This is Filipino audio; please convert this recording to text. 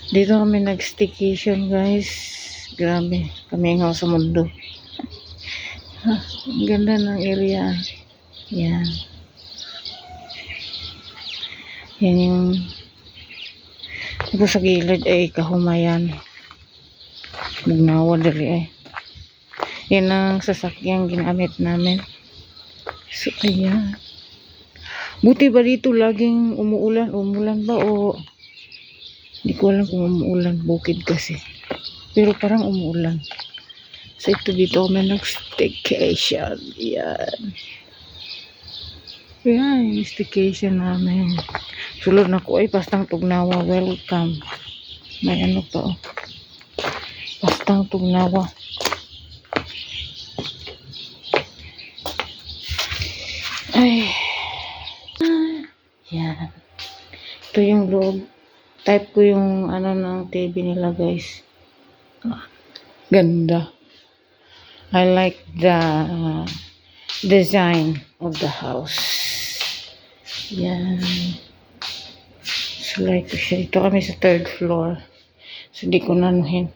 Dito kami nag-staycation, guys. Grabe, kami nga sa mundo. Ha, ang ganda ng area. Yan. Yan yung ito sa gilid ay kahumayan. Magnawa dali ay. Yan ang sasakyang ginamit namin. So, ayan. Buti ba dito laging umuulan? Umulan ba o hindi ko alam kung umuulan. Bukid kasi. Pero parang umuulan. So, ito dito kami nag-staycation. Yan. Yan, yung staycation namin. Sulod na ko ay pastang tugnawa. Welcome. May ano pa oh. Pastang tugnawa. Ay. Yan. Ito yung loob. Type ko yung ano ng TV nila, guys. Ganda. I like the design of the house. Yan. So, like ko siya. Ito kami sa 3rd floor. So, di ko nanuhin.